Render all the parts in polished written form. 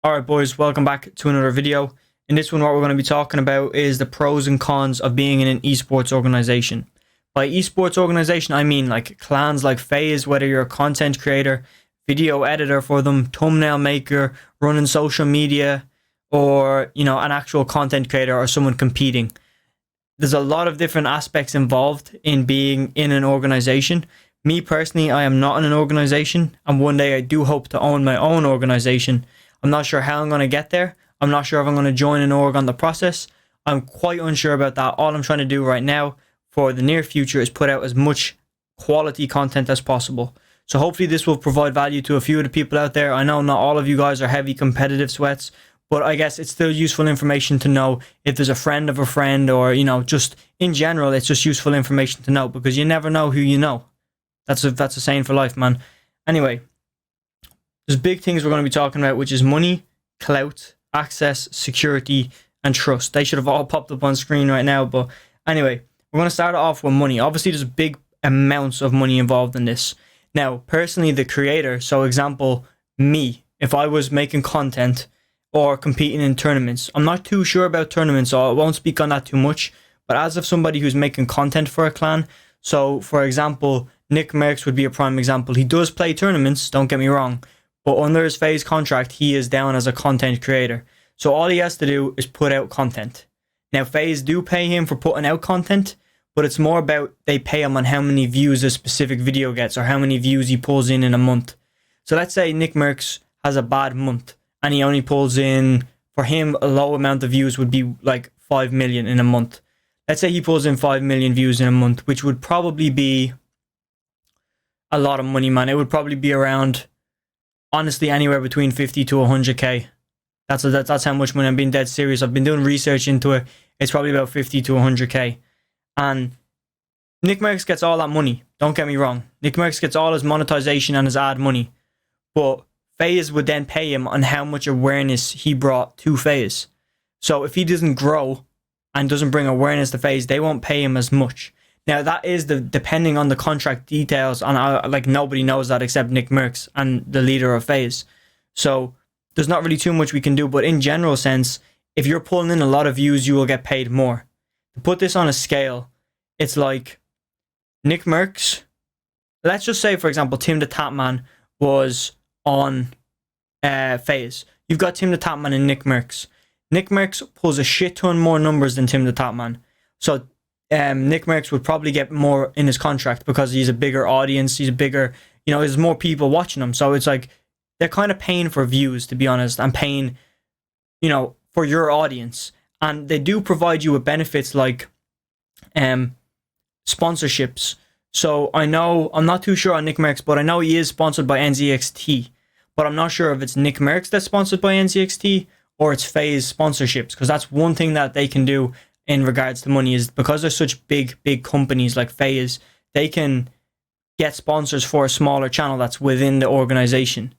Alright boys, welcome back to another video. In this one what we're going to be talking about is the pros and cons of being in an esports organization. By esports organization I mean like clans like FaZe, whether you're a content creator, video editor for them, thumbnail maker, running social media, or an actual content creator or someone competing. There's a lot of different aspects involved in being in an organization. Me personally, I am not in an organization, and one day I do hope to own my own organization. I'm not sure how I'm going to get there. I'm not sure if I'm going to join an org on the process. I'm quite unsure about that. All I'm trying to do right now for the near future is put out as much quality content as possible. So hopefully this will provide value to a few of the people out there. I know not all of you guys are heavy competitive sweats, but I guess it's still useful information to know if there's a friend of a friend, or, just in general, it's just useful information to know because you never know who you know. That's a saying for life, man. Anyway, there's big things we're going to be talking about, which is money, clout, access, security, and trust. They should have all popped up on screen right now, but anyway, we're going to start off with money. Obviously, there's big amounts of money involved in this. Now, personally, the creator, so example, me, if I was making content or competing in tournaments, I'm not too sure about tournaments, so I won't speak on that too much, but as of somebody who's making content for a clan, so for example, Nick Merckx would be a prime example. He does play tournaments, don't get me wrong, but under his FaZe contract, he is down as a content creator. So all he has to do is put out content. Now, FaZe do pay him for putting out content, but it's more about they pay him on how many views a specific video gets or how many views he pulls in a month. So let's say Nick Merckx has a bad month and he only pulls in, for him, a low amount of views would be like 5 million in a month. Let's say he pulls in 5 million views in a month, which would probably be a lot of money, man. It would probably be around, honestly, anywhere between 50 to 100k. That's how much money. I'm being dead serious. I've been doing research into it. It's probably about 50 to 100k. And Nick Merckx gets all that money. Don't get me wrong. Nick Merckx gets all his monetization and his ad money. But FaZe would then pay him on how much awareness he brought to FaZe. So if he doesn't grow and doesn't bring awareness to FaZe, they won't pay him as much. Now, that is depending on the contract details, and like nobody knows that except Nick Merckx and the leader of FaZe. So there's not really too much we can do, but in general sense, if you're pulling in a lot of views, you will get paid more. To put this on a scale, it's like Nick Merckx, let's just say, for example, Tim the Tatman was on FaZe. You've got Tim the Tatman and Nick Merckx. Nick Merckx pulls a shit ton more numbers than Tim the Tatman. So Nick Merckx would probably get more in his contract because he's a bigger audience. He's a bigger, there's more people watching him. So it's like they're kind of paying for views, to be honest, and paying, for your audience. And they do provide you with benefits like sponsorships. So I know, I'm not too sure on Nick Merckx, but I know he is sponsored by NZXT. But I'm not sure if it's Nick Merckx that's sponsored by NZXT or it's FaZe sponsorships, because that's one thing that they can do in regards to money, is because they're such big companies like FaZe, they can get sponsors for a smaller channel that's within the organization.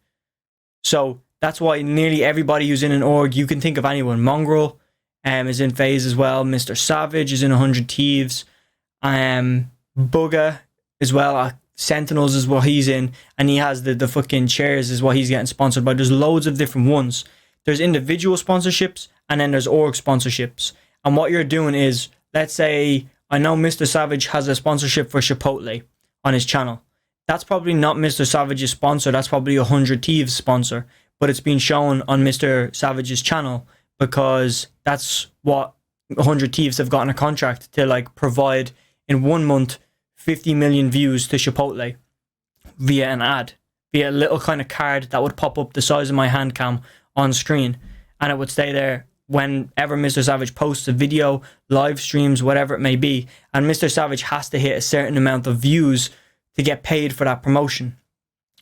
So that's why nearly everybody who's in an org, you can think of anyone. Mongrel is in FaZe as well. Mr. Savage is in 100 Thieves. Bugga as well. Sentinels is what he's in, and he has the fucking chairs is what he's getting sponsored by. There's loads of different ones. There's individual sponsorships, and then there's org sponsorships. And what you're doing is, let's say, I know Mr. Savage has a sponsorship for Chipotle on his channel. That's probably not Mr. Savage's sponsor. That's probably a 100 Thieves sponsor. But it's been shown on Mr. Savage's channel because that's what 100 Thieves have gotten a contract to, like, provide in 1 month 50 million views to Chipotle via an ad, via a little kind of card that would pop up the size of my hand cam on screen, and it would stay there whenever Mr. Savage posts a video, live streams, whatever it may be, and Mr. Savage has to hit a certain amount of views to get paid for that promotion.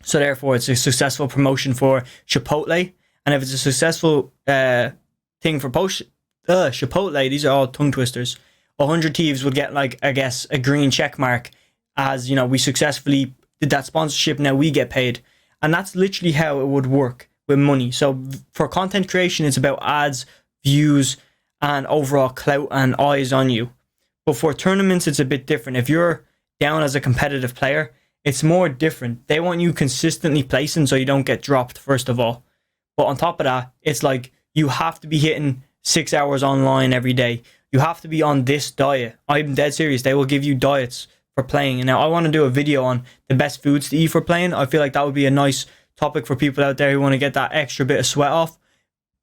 So therefore, it's a successful promotion for Chipotle, and if it's a successful thing for Chipotle, these are all tongue twisters, 100 Thieves would get, like, I guess, a green check mark as, we successfully did that sponsorship, now we get paid. And that's literally how it would work with money. So for content creation, it's about ads, views, and overall clout and eyes on you. But for tournaments, it's a bit different. If you're down as a competitive player, it's more different. They want you consistently placing so you don't get dropped, first of all. But on top of that, it's like you have to be hitting 6 hours online every day. You have to be on this diet. I'm dead serious. They will give you diets for playing. And now I want to do a video on the best foods to eat for playing. I feel like that would be a nice topic for people out there who want to get that extra bit of sweat off.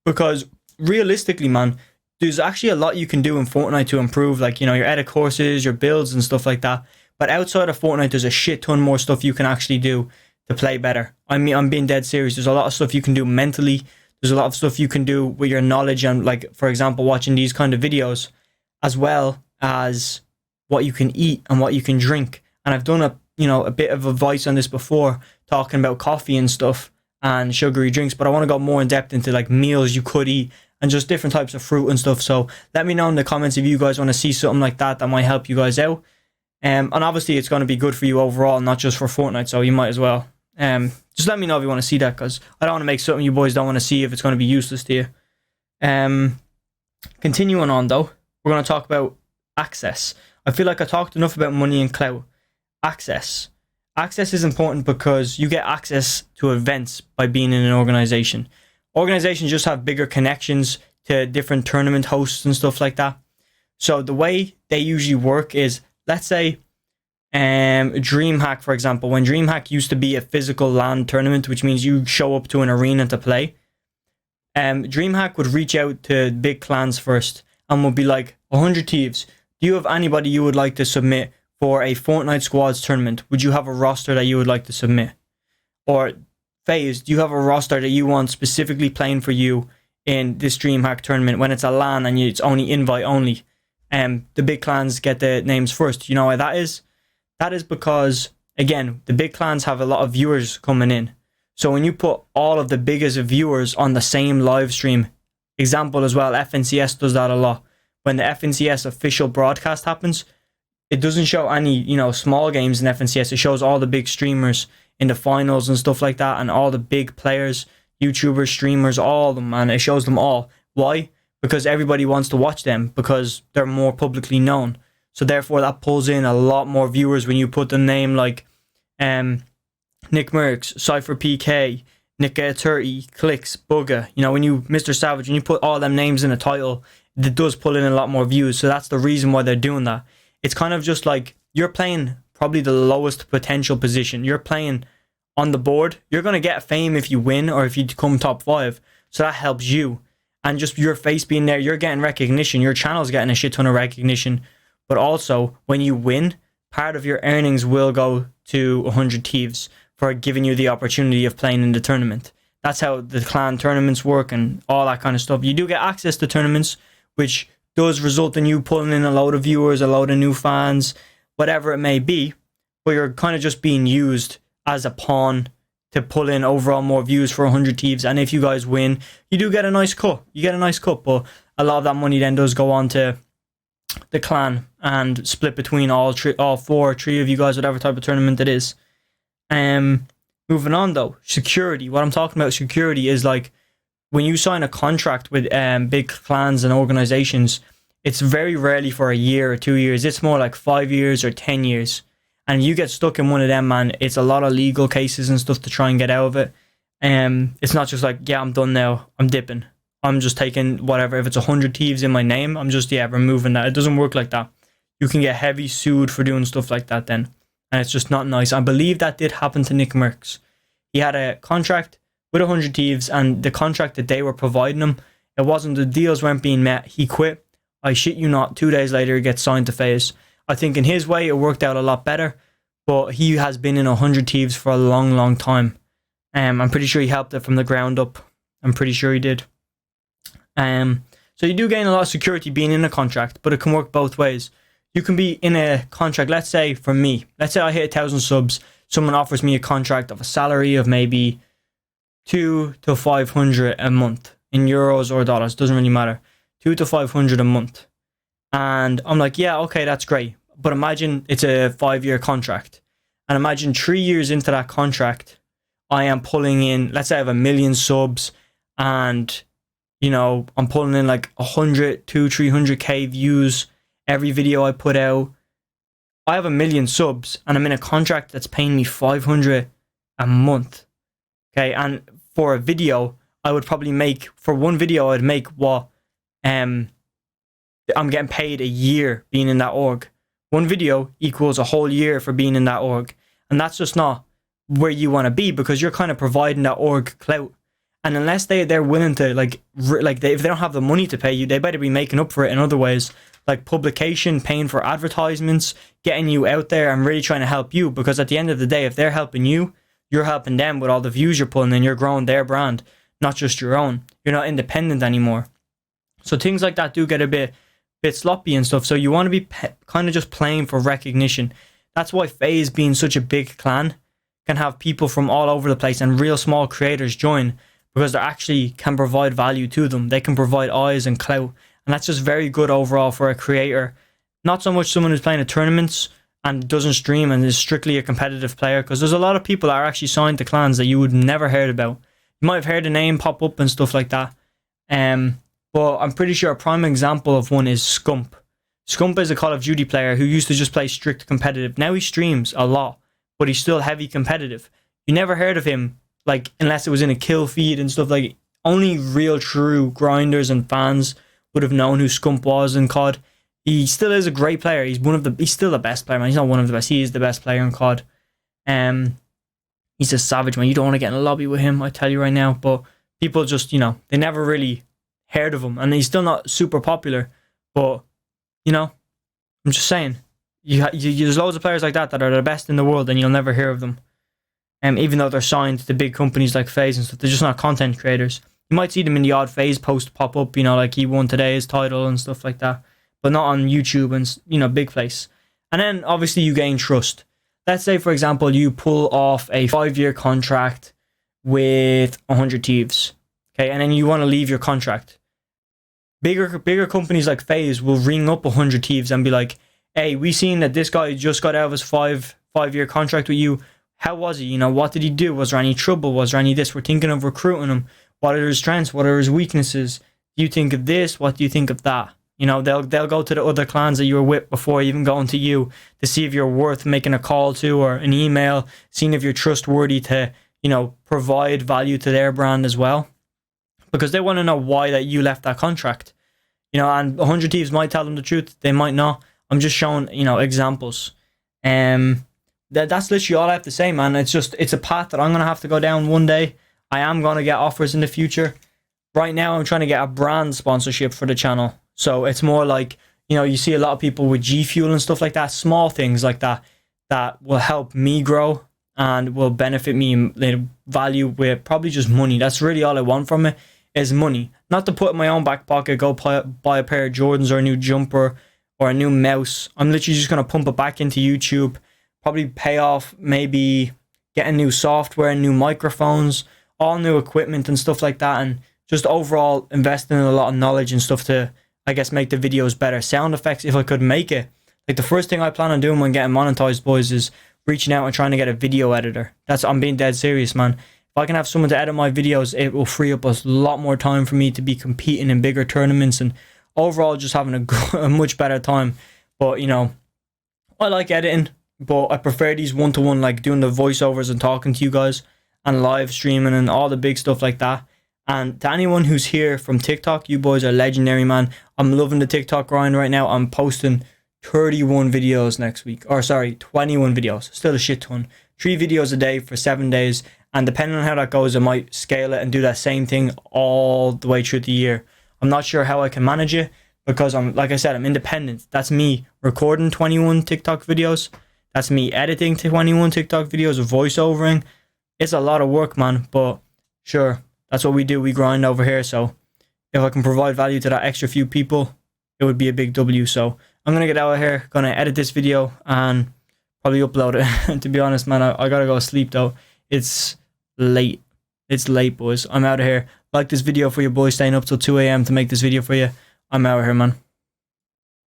Because realistically, man, there's actually a lot you can do in Fortnite to improve, like, you know, your edit courses, your builds and stuff like that. But outside of Fortnite, there's a shit ton more stuff you can actually do to play better. I mean, I'm being dead serious. There's a lot of stuff you can do mentally. There's a lot of stuff you can do with your knowledge and, like, for example, watching these kind of videos, as well as what you can eat and what you can drink. And I've done a bit of advice on this before, talking about coffee and stuff and sugary drinks, but I want to go more in depth into like meals you could eat and just different types of fruit and stuff. So let me know in the comments if you guys want to see something like that might help you guys out. And obviously it's going to be good for you overall, not just for Fortnite, so you might as well. Just let me know if you want to see that, because I don't want to make something you boys don't want to see if it's going to be useless to you. Continuing on though, we're going to talk about access. I feel like I talked enough about money and clout. Access. Access is important because you get access to events by being in an organization. Organizations just have bigger connections to different tournament hosts and stuff like that. So the way they usually work is, let's say, DreamHack, for example. When DreamHack used to be a physical LAN tournament, which means you show up to an arena to play, DreamHack would reach out to big clans first and would be like, 100 Thieves, do you have anybody you would like to submit for a Fortnite squads tournament? Would you have a roster that you would like to submit? Or FaZe, do you have a roster that you want specifically playing for you in this DreamHack tournament when it's a LAN and it's only invite only? The big clans get the names first. You know why that is? That is because, again, the big clans have a lot of viewers coming in. So when you put all of the biggest viewers on the same live stream, example as well, FNCS does that a lot. When the FNCS official broadcast happens, it doesn't show any, small games in FNCS. It shows all the big streamers in the finals and stuff like that, and all the big players, YouTubers, streamers, all of them, man. It shows them all. Why? Because everybody wants to watch them because they're more publicly known. So therefore, that pulls in a lot more viewers when you put the name like Nick Merckx, Cypher PK, Nick 30, Clicks, Bugga. When you, Mr. Savage, when you put all them names in a title, it does pull in a lot more views. So that's the reason why they're doing that. It's kind of just like you're playing probably the lowest potential position. You're playing on the board. You're going to get fame if you win or if you come top 5. So that helps you. And just your face being there, you're getting recognition. Your channel's getting a shit ton of recognition. But also, when you win, part of your earnings will go to 100 Thieves for giving you the opportunity of playing in the tournament. That's how the clan tournaments work and all that kind of stuff. You do get access to tournaments, which does result in you pulling in a load of viewers, a load of new fans, whatever it may be. But you're kind of just being used as a pawn to pull in overall more views for 100 Thieves. And if you guys win, you do get a nice cut. You get a nice cut, but a lot of that money then does go on to the clan and split between all three of you guys, whatever type of tournament it is. Moving on though, security. What I'm talking about security is like when you sign a contract with big clans and organizations, it's very rarely for a year or 2 years. It's more like 5 years or 10 years. And you get stuck in one of them, man, it's a lot of legal cases and stuff to try and get out of it. It's not just like, yeah, I'm done now, I'm dipping. I'm just taking whatever. If it's 100 Thieves in my name, I'm just, removing that. It doesn't work like that. You can get heavy sued for doing stuff like that then. And it's just not nice. I believe that did happen to Nick Merckx. He had a contract with 100 Thieves, and the contract that they were providing him, the deals weren't being met. He quit. I shit you not, 2 days later, he gets signed to FaZe. I think in his way, it worked out a lot better. But he has been in 100 Thieves for a long, long time. I'm pretty sure he helped it from the ground up. I'm pretty sure he did. So you do gain a lot of security being in a contract, but it can work both ways. You can be in a contract, let's say for me, let's say I hit 1,000 subs, someone offers me a contract of a salary of maybe 200 to 500 a month in euros or dollars, doesn't really matter. 200 to 500 a month. And I'm like, yeah, okay, that's great. But imagine it's a 5-year contract. And imagine 3 years into that contract, I am pulling in, let's say I have 1 million subs and I'm pulling in like 100, 300k views every video I put out. I have 1 million subs and I'm in a contract that's paying me 500 a month. Okay, and for a video, I would probably make, for one video, I'd make what I'm getting paid a year being in that org. One video equals a whole year for being in that org. And that's just not where you want to be, because you're kind of providing that org clout. And unless they're willing to, if they don't have the money to pay you, they better be making up for it in other ways, like publication, paying for advertisements, getting you out there and really trying to help you. Because at the end of the day, if they're helping you, you're helping them with all the views you're pulling, and you're growing their brand, not just your own. You're not independent anymore. So things like that do get a bit sloppy and stuff. So you want to be kind of just playing for recognition. That's why FaZe, being such a big clan, can have people from all over the place and real small creators join, because they actually can provide value to them. They can provide eyes and clout. And that's just very good overall for a creator. Not so much someone who's playing at tournaments and doesn't stream and is strictly a competitive player, because there's a lot of people that are actually signed to clans that you would never heard about. You might have heard a name pop up and stuff like that. But I'm pretty sure a prime example of one is Scump. Scump is a Call of Duty player who used to just play strict competitive. Now he streams a lot, but he's still heavy competitive. You never heard of him, like, unless it was in a kill feed and stuff. Like, only real true grinders and fans would have known who Scump was in COD. He still is a great player. He's still the best player, man. He's not one of the best. He is the best player in COD. He's a savage, man. You don't want to get in a lobby with him, I tell you right now. But people just, they never really heard of him, and he's still not super popular. But I'm just saying, there's loads of players like that are the best in the world, and you'll never hear of them. Even though they're signed to big companies like FaZe and stuff, they're just not content creators. You might see them in the odd FaZe post pop up, like he won today's title and stuff like that, but not on YouTube and big place. And then obviously you gain trust. Let's say, for example, you pull off a 5-year contract with 100 Thieves, okay, and then you want to leave your contract. Bigger companies like FaZe will ring up 100 Thieves and be like, "Hey, we seen that this guy just got out of his 5-year contract with you. How was he? What did he do? Was there any trouble? Was there any this? We're thinking of recruiting him. What are his strengths? What are his weaknesses? Do you think of this? What do you think of that?" They'll go to the other clans that you were with before even going to you, to see if you're worth making a call to or an email, seeing if you're trustworthy to, provide value to their brand as well. Because they want to know why that you left that contract. And 100 Thieves might tell them the truth. They might not. I'm just showing, examples. That's literally all I have to say, man. It's a path that I'm going to have to go down one day. I am going to get offers in the future. Right now, I'm trying to get a brand sponsorship for the channel. So it's more like, you see a lot of people with G Fuel and stuff like that, small things like that will help me grow and will benefit me in value with probably just money. That's really all I want from it, is money. Not to put in my own back pocket, go buy a pair of Jordans or a new jumper or a new mouse. I'm literally just going to pump it back into YouTube, probably pay off, maybe getting new software, new microphones, all new equipment and stuff like that, and just overall investing in a lot of knowledge and stuff to, I guess, make the videos better. Sound effects, if I could make it. Like, the first thing I plan on doing when getting monetized, boys, is reaching out and trying to get a video editor. I'm being dead serious, man. If I can have someone to edit my videos, it will free up a lot more time for me to be competing in bigger tournaments and overall just having a much better time. But, I like editing, but I prefer these one-to-one, like doing the voiceovers and talking to you guys and live streaming and all the big stuff like that. And to anyone who's here from TikTok, you boys are legendary, man. I'm loving the TikTok grind right now. I'm posting 31 videos next week. 21 videos. Still a shit ton. 3 videos a day for 7 days. And depending on how that goes, I might scale it and do that same thing all the way through the year. I'm not sure how I can manage it, because like I said, I'm independent. That's me recording 21 TikTok videos. That's me editing 21 TikTok videos, voiceovering. It's a lot of work, man. But sure, that's what we do. We grind over here. So if I can provide value to that extra few people, it would be a big W. So I'm going to get out of here, going to edit this video and probably upload it. To be honest, man, I got to go to sleep though. It's late. It's late, boys. I'm out of here. Like this video for you boys, staying up till 2 a.m. to make this video for you. I'm out of here, man.